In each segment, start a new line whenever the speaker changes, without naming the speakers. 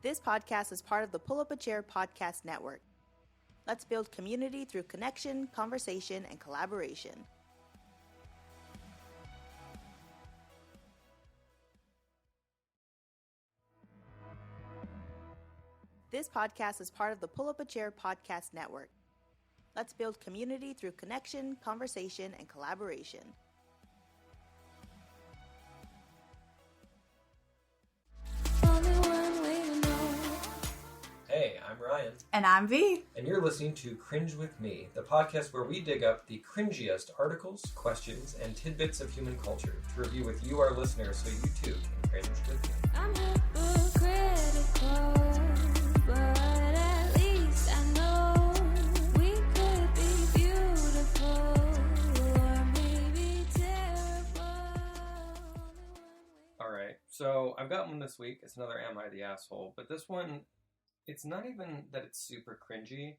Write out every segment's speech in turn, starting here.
This podcast is part of the Pull Up a Chair podcast network. Let's build community through connection, conversation, and collaboration. This podcast is part of the Pull Up a Chair podcast network. Let's build community through connection, conversation, and collaboration.
Hey, I'm Ryan.
And I'm V.
And you're listening to Cringe With Me, the podcast where we dig up the cringiest articles, questions, and tidbits of human culture to review with you, our listeners, so you too can cringe with me.
I'm hypocritical, but at least I know we could be beautiful or maybe terrible.
Alright, so I've got one this week. It's another Am I the Asshole? But this one, it's not even that it's super cringy,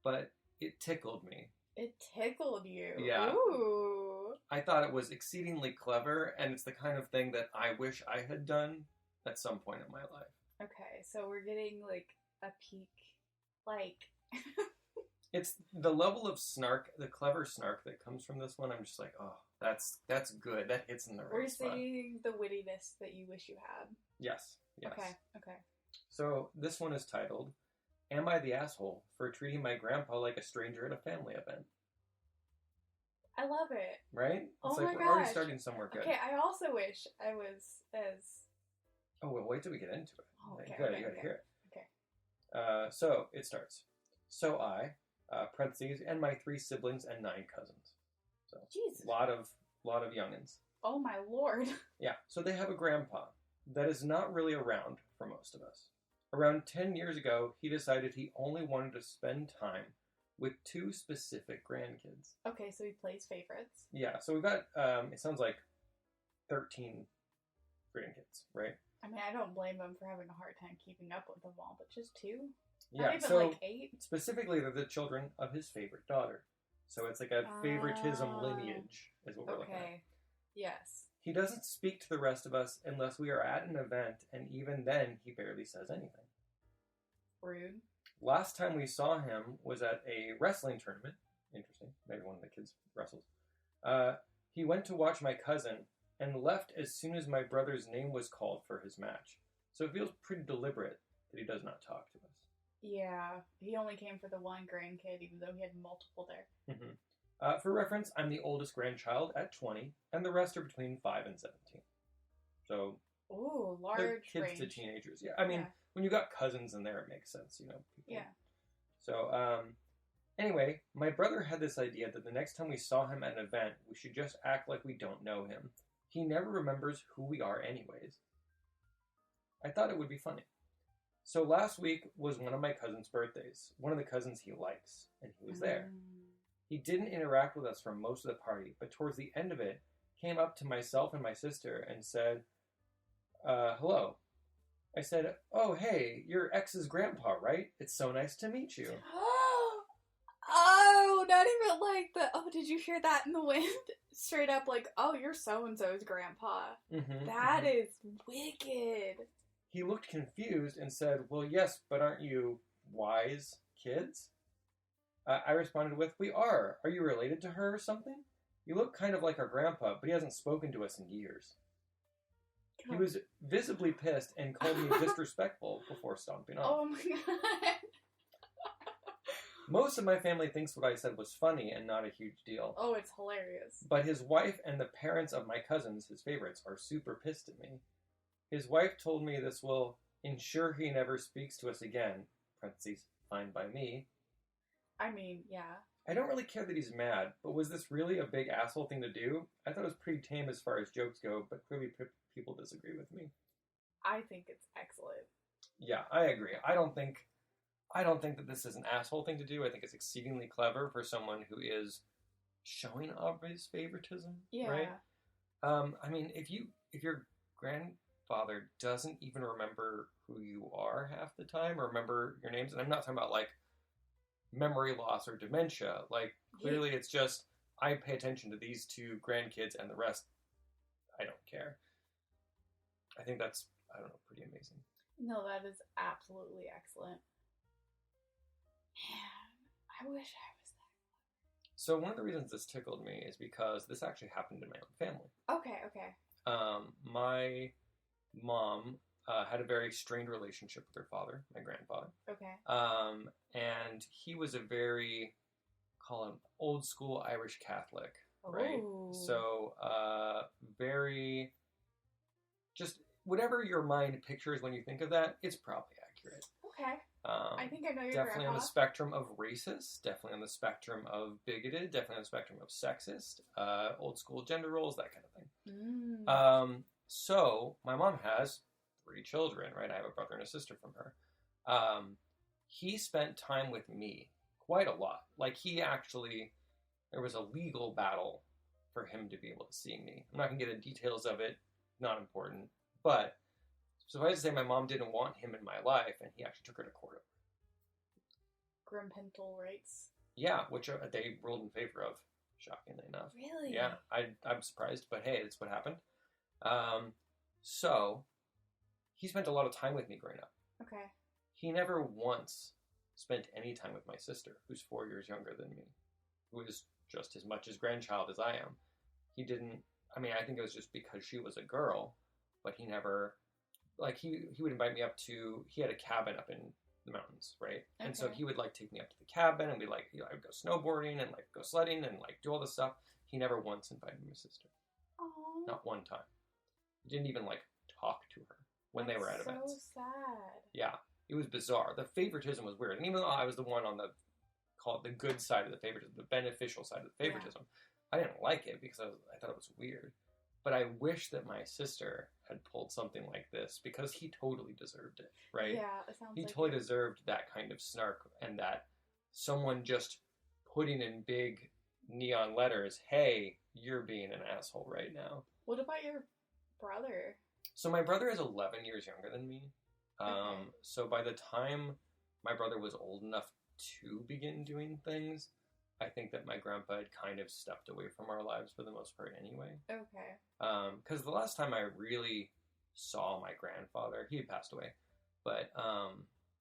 but it tickled me.
It tickled you.
Yeah.
Ooh.
I thought it was exceedingly clever, and it's the kind of thing that I wish I had done at some point in my life.
Okay, so we're getting like a peek. Like.
It's the level of snark, the clever snark that comes from this one. I'm just like, oh, that's good. That hits in the right
We're
spot.
seeing the wittiness that you wish you had.
Yes.
Okay.
So this one is titled, Am I the Asshole for Treating My Grandpa Like a Stranger at a Family Event?
I love it.
Right?
Oh
It's
my
like we're already
gosh.
starting somewhere good.
Okay, I also wish I was as...
Oh, well, wait till we get into it.
Oh, okay,
You gotta
okay.
hear it.
Okay.
So it starts. So I, parentheses, and my 3 siblings and 9 cousins. So
Jesus.
lot of youngins.
Oh my lord.
Yeah, so they have a grandpa that is not really around for most of us. Around 10 years ago, he decided he only wanted to spend time with 2 specific grandkids.
Okay, so he plays favorites.
Yeah, so we've got, it sounds like 13 grandkids, right?
I mean, I don't blame him for having a hard time keeping up with them all, but just 2?
Yeah,
Not even
so
like 8?
specifically they're the children of his favorite daughter. So it's like a favoritism lineage is what we're looking at.
Okay. Yes.
He doesn't speak to the rest of us unless we are at an event, and even then, he barely says anything.
Rude.
Last time we saw him was at a wrestling tournament. Interesting. Maybe one of the kids wrestles. He went to watch my cousin and left as soon as my brother's name was called for his match. So it feels pretty deliberate that he does not talk to us.
Yeah. He only came for the one grandkid, even though he had multiple there.
Mm-hmm. For reference, I'm the oldest grandchild at 20, and the rest are between 5 and 17. So,
Ooh,
they're
large
kids
range.
to teenagers. Yeah, I mean,
Yeah.
when you got cousins in there, it makes sense, you know. People.
Yeah.
So, anyway, my brother had this idea that the next time we saw him at an event, we should just act like we don't know him. He never remembers who we are anyways. I thought it would be funny. So last week was one of my cousin's birthdays, one of the cousins he likes, and he was there. He didn't interact with us for most of the party, but towards the end of it, came up to myself and my sister and said, hello. I said, oh, hey, you're ex's grandpa, right? It's so nice to meet you.
Oh, not even like the, oh, did you hear that in the wind? Straight up like, oh, you're so-and-so's grandpa.
Mm-hmm,
That is wicked.
He looked confused and said, well, yes, but aren't you wise kids? I responded with, we are. Are you related to her or something? You look kind of like our grandpa, but he hasn't spoken to us in years. He was visibly pissed and called me disrespectful before stomping off.
Oh my god.
Most of my family thinks what I said was funny and not a huge deal.
Oh, it's hilarious.
But his wife and the parents of my cousins, his favorites, are super pissed at me. His wife told me this will ensure he never speaks to us again, parentheses, fine by me.
I mean, yeah.
I don't really care that he's mad, but was this really a big asshole thing to do? I thought it was pretty tame as far as jokes go, but clearly people disagree with me.
I think it's excellent.
Yeah, I agree. I don't think that this is an asshole thing to do. I think it's exceedingly clever for someone who is showing obvious favoritism.
Yeah.
Right? I mean, if your grandfather doesn't even remember who you are half the time or remember your names, and I'm not talking about like memory loss or dementia. Like, clearly it's just, I pay attention to these 2 grandkids and the rest, I don't care. I think that's, I don't know, pretty amazing.
No, that is absolutely excellent. Man, I wish I was
So one of the reasons this tickled me is because this actually happened in my own family.
that. Okay.
My mom had a very strained relationship with her father, my grandfather.
Okay.
And he was a very, call him old school Irish Catholic, right?
Ooh.
So very, just whatever your mind pictures when you think of that, it's probably accurate.
Okay. I think I know your
Definitely on
grandpa.
the spectrum of racist, definitely on the spectrum of bigoted, definitely on the spectrum of sexist, old school gender roles, that kind of thing.
Mm.
So my mom has 3 children, right? I have a brother and a sister from her. He spent time with me quite a lot. Like there was a legal battle for him to be able to see me. I'm not going to get into details of it, not important. But suffice to say, my mom didn't want him in my life, and he actually took her to court.
Grandparental rights.
Yeah, which they ruled in favor of, shockingly enough.
Really?
Yeah, I'm surprised, but hey, that's what happened. So, he spent a lot of time with me growing up.
Okay.
He never once spent any time with my sister, who's 4 years younger than me, who is just as much his grandchild as I am. He didn't, I think it was just because she was a girl, but he never, like, he would invite me up to, he had a cabin up in the mountains, right? Okay. And so he would, like, take me up to the cabin, and we'd, like, I would go snowboarding, and, like, go sledding, and, like, do all this stuff. He never once invited my sister.
Aww.
Not one time. He didn't even, like, talk to her when they were at events.
So sad.
Yeah. It was bizarre. The favoritism was weird. And even though I was the one on call it the good side of the favoritism, the beneficial side of the favoritism, I didn't like it because I thought it was weird. But I wish that my sister had pulled something like this because he totally deserved it, right?
Yeah, it sounds
he
like
totally
it.
deserved that kind of snark and that someone just putting in big neon letters, hey, you're being an asshole right now.
What about your brother?
So my brother is 11 years younger than me.
Okay.
So by the time my brother was old enough to begin doing things, I think that my grandpa had kind of stepped away from our lives for the most part anyway.
Okay.
Because the last time I really saw my grandfather, he had passed away, but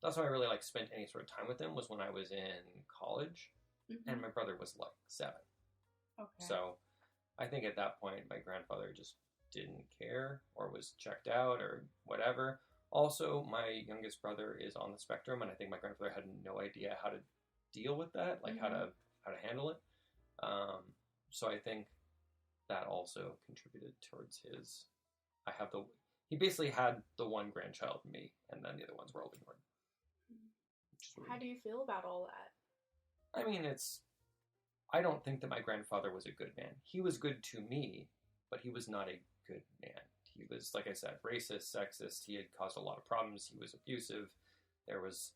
last time I really like spent any sort of time with him was when I was in college, and my brother was like 7.
Okay.
So I think at that point my grandfather just didn't care or was checked out or whatever. Also, my youngest brother is on the spectrum, and I think my grandfather had no idea how to deal with that, like how to handle it. So I think that also contributed towards his. He basically had the one grandchild, me, and then the other ones were all ignored.
How do you feel about all that?
I mean, I don't think that my grandfather was a good man. He was good to me, but he was not a good man. He was, like I said, racist, sexist. He had caused a lot of problems. He was abusive. There's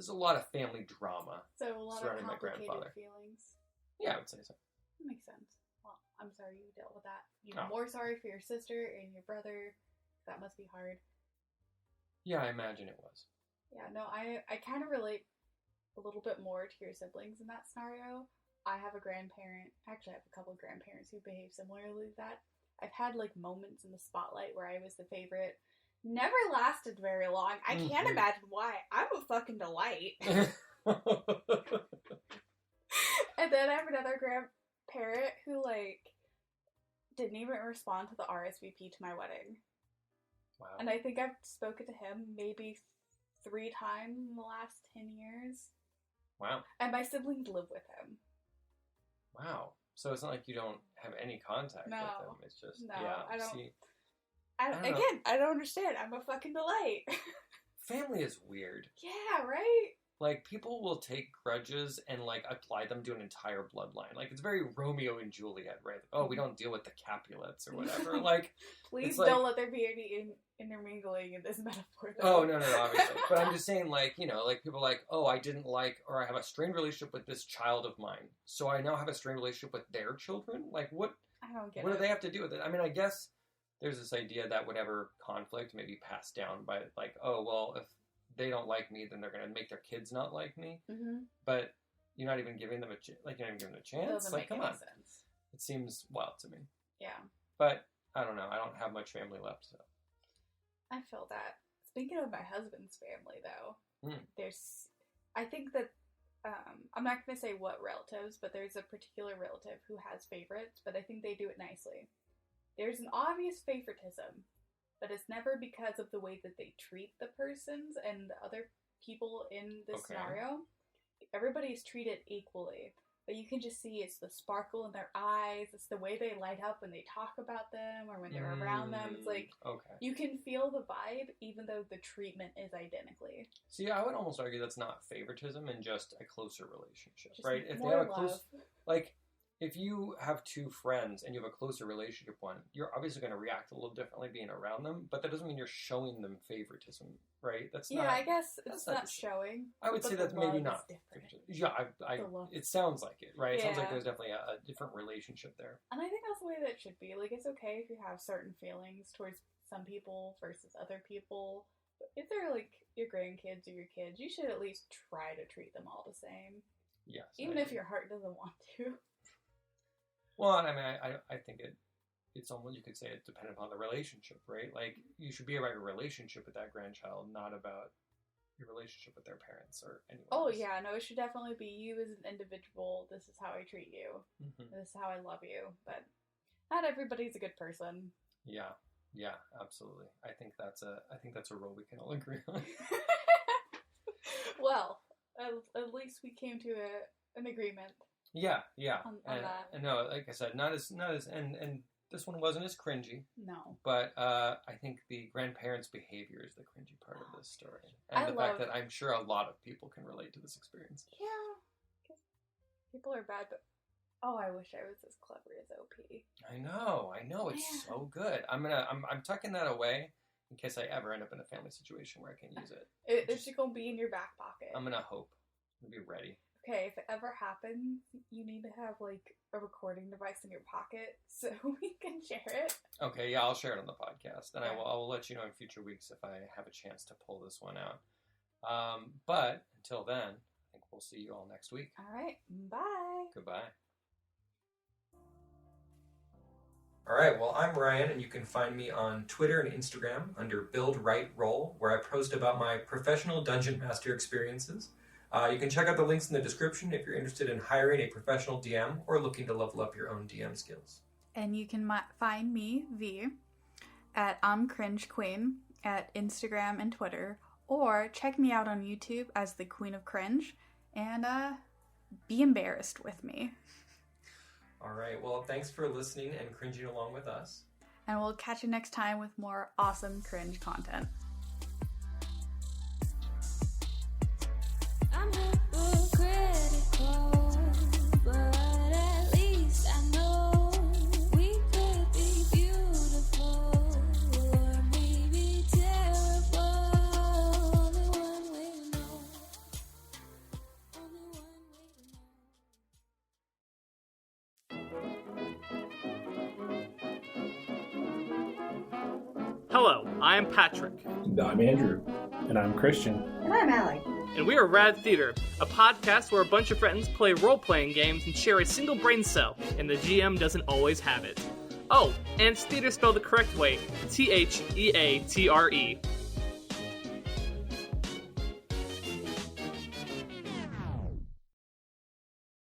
a lot of family drama.
So a lot of
surrounding my
complicated
grandfather.
feelings.
Yeah, I would say so.
That makes sense. Well, I'm sorry you dealt with that. You're more sorry for your sister and your brother. That must be hard. Yeah,
I imagine it was.
Yeah, no, I kind of relate a little bit more to your siblings in that scenario. I have a grandparent. Actually, I have a couple of grandparents who behave similarly to that. I've had, like, moments in the spotlight where I was the favorite. Never lasted very long. I can't imagine why. I'm a fucking delight. And then I have another grandparent who, like, didn't even respond to the RSVP to my wedding.
Wow.
And I think I've spoken to him maybe 3 times in the last 10 years.
Wow.
And my siblings live with him.
Wow. So it's not like you don't have any contact with him. It's just,
I don't.
See,
I don't understand. I'm a fucking delight.
Family is weird.
Yeah, right?
Like, people will take grudges and, like, apply them to an entire bloodline. Like, it's very Romeo and Juliet, right? Oh, we don't deal with the Capulets or whatever. Like,
please don't let there be any intermingling in this metaphor,
though. Oh, no, obviously. But I'm just saying, like, you know, like, people are like, oh, I didn't like, or I have a strained relationship with this child of mine, so I now have a strained relationship with their children? Like, what?
I don't get
what do they have to do with it? I mean, I guess there's this idea that whatever conflict may be passed down by, like, oh, well, if they don't like me, then they're going to make their kids not like me. But you're not even giving them a chance.
It doesn't
like,
make
come
any
on.
sense.
It seems wild to me.
Yeah.
But I don't know. I don't have much family left, so.
I feel that. Speaking of my husband's family, though,
Hmm.
I think that, I'm not going to say what relatives, but there's a particular relative who has favorites, but I think they do it nicely. There's an obvious favoritism, but it's never because of the way that they treat the persons and the other people in this
Okay.
scenario. Everybody is treated equally, but you can just see it's the sparkle in their eyes, it's the way they light up when they talk about them or when they're around them. It's like,
Okay.
you can feel the vibe even though the treatment is identically.
See, I would almost argue that's not favoritism and just a closer relationship,
Just
right? If they
more
have a
love.
close, like, if you have two friends and you have a closer relationship one, you're obviously going to react a little differently being around them, but that doesn't mean you're showing them favoritism, right? That's
Yeah,
not.
I guess
that's
it's
not
not
the same.
showing.
I would
but
say
the
that's maybe
love
not.
is different.
Yeah,
The love.
it sounds like it, right? It sounds like
Yeah.
there's definitely a different relationship there.
And I think that's the way that it should be. Like, it's okay if you have certain feelings towards some people versus other people. But if they're, like, your grandkids or your kids, you should at least try to treat them all the same.
Yes.
Even
I
if
agree.
your heart doesn't want to.
Well, I mean, I think it's almost, you could say it's dependent upon the relationship, right? Like, you should be about your relationship with that grandchild, not about your relationship with their parents or anyone
Oh,
else.
yeah, no, it should definitely be you as an individual. This is how I treat you.
Mhm.
This is how I love you. But not everybody's a good person.
Yeah, absolutely. I think that's a rule we can all agree on.
Well, at least we came to an agreement.
Yeah.
On
and,
that.
and no, like I said, not as and this one wasn't as cringy,
No.
but I think the grandparents' behavior is the cringy part of this story, and
I
the
love-
fact that I'm sure a lot of people can relate to this experience.
Yeah. 'Cause people are bad, but oh, I wish I was as clever as OP.
I know, it's
Man.
so good. I'm tucking that away in case I ever end up in a family situation where I can use it.
It's just gonna be in your back pocket.
I'm gonna hope. I'm gonna be ready.
Okay, if it ever happens, you need to have like a recording device in your pocket so we can share it.
Okay, yeah, I'll share it on the podcast, and
Yeah.
I will let you know in future weeks if I have a chance to pull this one out. But until then, I think we'll see you all next week.
All right, bye.
Goodbye. All right, well, I'm Ryan, and you can find me on Twitter and Instagram under Build Right Roll, where I post about my professional Dungeon Master experiences. You can check out the links in the description if you're interested in hiring a professional DM or looking to level up your own DM skills.
And you can find me, V, at Cringe Queen at Instagram and Twitter, or check me out on YouTube as the Queen of Cringe, and be embarrassed with me.
All right, well, thanks for listening and cringing along with us.
And we'll catch you next time with more awesome cringe content.
I'm hypocritical, but at least I know we could be beautiful or maybe terrible. Only one way to know. Only one way to know.
Hello, I am Patrick,
And I'm Andrew. And I'm Christian.
And I'm Allie.
and we are Rad Theater, a podcast where a bunch of friends play role-playing games and share a single brain cell, and the GM doesn't always have it. Oh, and it's theater spelled the correct way, Theatre.